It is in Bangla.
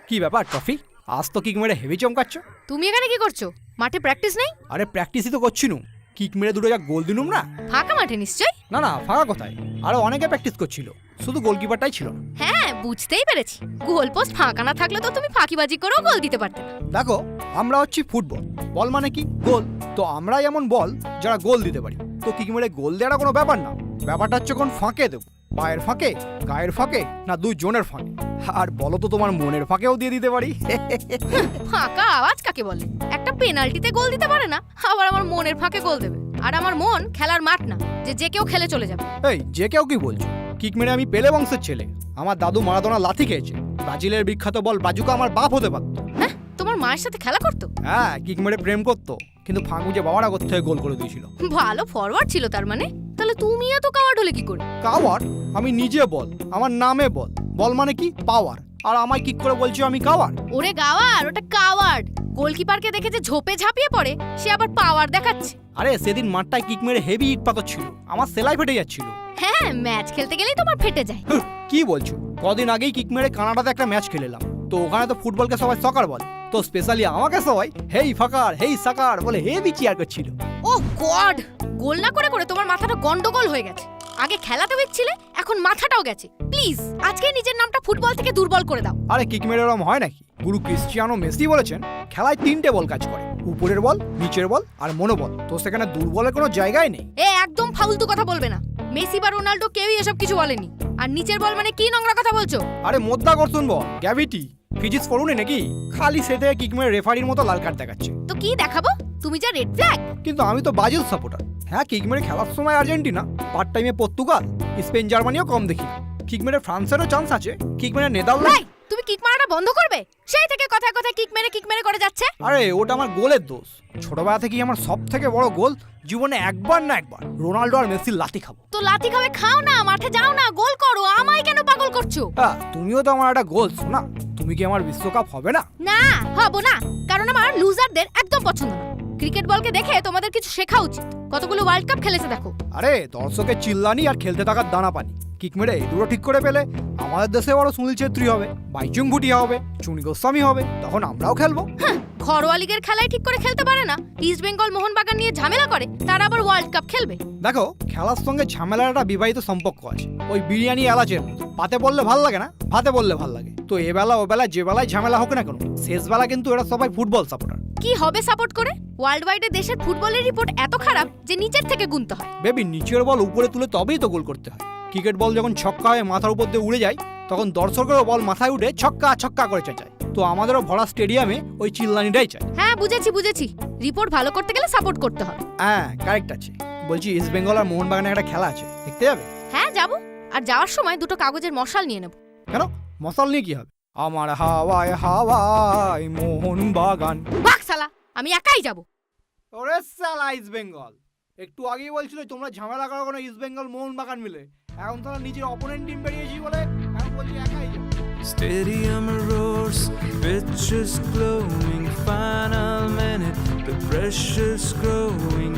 কি ব্যাপার ট্রফি, আজ তো কিক মেরে হেভি চমকাচ্ছ। তুমি এখানে কি করছো? মাঠে প্র্যাকটিস নেই? আরে প্র্যাকটিসই তো করছিনু, কিক মেরে দুটো যা গোল দিলুম না। ফাঁকা মাঠে নিশ্চয়? না না, ফাঁকা কোথায়, আরো অনেকে প্র্যাকটিস করছিল, শুধু গোলকিপারটাই ছিল না। হ্যাঁ বুঝতেই পেরেছি, গোল পোস্ট ফাঁকা না থাকলে তো তুমি ফাঁকিবাজি করেও গোল দিতে পারতে না। দেখো, আমরা হচ্ছি ফুটবল, বল মানে কি গোল, তো আমরাই এমন বল যারা গোল দিতে পারি। তো কিক মেরে গোল দেওয়াটা কোনো ব্যাপার না, ব্যাপারটা হচ্ছে কোন ফাঁকে দেবো, পায়ের ফাঁকে, গায়ের ফাঁকে, না দুই জনের ফাঁকে। আর বলো তো, তোমার মনের ফাঁকেও দিয়ে দিতে পারি। ফাঁকা আওয়াজ কাকে বলে? একটা পেনাল্টিতে গোল দিতে পারে না, আবার আমার মনের ফাঁকে গোল দেবে। আর আমার মন খেলার মাঠ না যে যে কেউ খেলে চলে যাবে। এই যে কেউ কি বলছো? কিক মেরে আমি পেলে বংশের ছেলে, আমার দাদু মারাদোনা লাথি খেয়েছে, ব্রাজিলের বিখ্যাত বল বাজুকা আমার বাপ হতে পারতো। হ্যাঁ, তোমার মায়ের সাথে খেলা করতো? হ্যাঁ, কিক মেরে প্রেম করতো, কিন্তু ফাঁকুজে বাবারা কোথা থেকে গোল করে দিয়েছিল। ভালো ফরওয়ার্ড ছিল তার মানে। তাহলে তুমি এত কাওয়ার্ড হলে কি করে? কাওয়ার? আমি নিজে বল, আমার নামে বল, বল মানে কি পাওয়ার, আর আমায় কিক করে বলছো আমি কাওয়ার? ওরে গাওয়ার, ওটা কাওয়ার্ড। গোলকিপারকে দেখে যে ঝোপে ঝাঁপিয়ে পড়ে, সে আবার পাওয়ার দেখাচ্ছে। আরে সেদিন মাঠটায় কিক মেরে হেভি ইট পাথর ছিল, আমার সেলাই ফেটে যাচ্ছিল। হ্যাঁ, ম্যাচ খেলতে গেলেই তোমার ফেটে যায়। কি বলছো? কদিন আগেই কিক মেরে কানাডাতে একটা ম্যাচ খেলেলাম, তো ওখানে তো ফুটবলকে সবাই সকার বলে, তো স্পেশালি আমাকে সবাই হেই ফাকার, হেই সাকার বলে হেভি চিয়ার করছিল। ও গড, গোল না করে করে তোমার মাথাটা গন্ডগোল হয়ে গেছে। আগে খেলাতে দেখছিলে, এখন মাথাটাও গেছে। প্লিজ আজকে নিজের নামটা ফুটবল থেকে দুর্বল করে দাও। আরে কিক মেরে ওরম হয় নাকি? গুরু ক্রিশ্চিয়ানো মেসি বলেছেন খেলায় 3টে বল কাজ করে, উপরের বল, নিচের বল আর মনোবল, তো সেখানে দুর্বলের কোনো জায়গায় নেই। এ একদম ফালতু কথা বলবে না। মেসি বা রোনাল্ডো কেউই এসব কিছু বলেনি। আর নিচের বল মানে কি নোংরা কথা বলছো? আরে মধ্যাকর্ষণ বল, গ্র্যাভিটি, ফিজিক্স পড়ুনি নাকি? খালি সেটে কিক মেরে রেফারির মতো লাল কার্ড দেখাচ্ছে। তো কি দেখাবো? তুমি যা রেড ফ্ল্যাগ। কিন্তু আমি তো ব্রাজিল সাপোর্টার। হ্যাঁ, কিক মেরে খেলার সময় আর্জেন্টিনা, পার্ট টাইমে পর্তুগাল, স্পেন, জার্মানিও কম দেখি। কিক মেরে ফ্রান্সেরও চান্স আছে, কিক মেরে নেদারল্যান্ড। তুমি কিক মারাটা বন্ধ করবে? সেই থেকে কথায় কথায় কিক মেরে করে যাচ্ছে। আরে ওটা আমার গোলের দোষ। ছোটবেলা থেকেই আমার সব থেকে বড় গোল জীবনে একবার না একবার রোনাল্ডো আর মেসির লাথি খাবো। তো লাথি খাবে, খাও না, মাঠে যাও না, গোল করো। আমায় কেন পাগল করছো? হ্যাঁ, তুমিও তো আমার একটা গোল, শোনা। তুমি কি আমার বিশ্বকাপ হবে না? না, হবো না, কারণ আমার লুজারদের একদম পছন্দ না। ক্রিকেট বলকে দেখে তোমাদের কিছু শেখা উচিত। কতগুলো ওয়ার্ল্ড কাপ খেলেছে দেখো। আরে দর্শকের চিল্লানি আর খেলতে থাকার দানা পানি। কিক মেরে এই দুটো ঠিক করে পেলে আমাদের দেশে বড় সুনীল ছেত্রী হবে, বাইচুং ভুটিয়া হবে, চুনি গোস্বামী হবে, তখন আমরাও খেলবো। ঘরোয়া লিগের খেলায় ঠিক করে খেলতে পারে না, ইস্ট বেঙ্গল মোহনবাগান নিয়ে ঝামেলা করে, তারা আবার ওয়ার্ল্ড কাপ খেলবে। দেখো, খেলার সঙ্গে ঝামেলার একটা বিবাহিত সম্পর্ক আছে। ওই বিরিয়ানি এলাচের মতো, পাতে বললে ভাল লাগে না, ভাতে বললে ভাল লাগে। তো এবেলা ওবেলা যে বেলায় ঝামেলা হোক না কেন, শেষ বেলা কিন্তু এরা সবাই ফুটবল সাপোর্টার। কি হবে সাপোর্ট করে? ওয়ার্ল্ড ওয়াইডে দেশের ফুটবলের রিপোর্ট এত খারাপ যে নিচের থেকে গুনতে হয়। বেবি, নিচের বল উপরে তুলে তবেই তো গোল করতে হয়। ক্রিকেট বল যখন ছক্কা হয়ে মাথার উপর দিয়ে উড়ে যায়, তখন দর্শকেরও বল মাথায় উঠে ছক্কা ছক্কা করে চেঁচায়। তো আমাদেরও ভরা স্টেডিয়ামে ওই চিল্লানিটাই চাই। হ্যাঁ বুঝেছি, রিপোর্ট ভালো করতে গেলে সাপোর্ট করতে হবে। হ্যাঁ কারেক্ট আছে। বলছি, ইস্ট বেঙ্গল আর মোহনবাগানের একটা খেলা আছে, দেখতে যাবে? হ্যাঁ যাবো, আর যাওয়ার সময় দুটো কাগজের মশাল নিয়ে নেব। কেন, মশাল নিয়ে কি হবে? আমার হাওয়ায় হাওয়ায় মোহনবাগান। বাক শালা, আমি একাই যাব। ওরে শালা ইস্ট বেঙ্গল, একটু আগেই বলছিল তোমরা ঝামেলা করো কোনো ইস্ট বেঙ্গল মোহনবাগান মিলে, এখন তোমরা নিজের অপোনেন্ট টিম বেরিয়েছি বলে এখন বলছি একাই যাও। Stadium roars, pitch is glowing, final minute, the pressure's growing.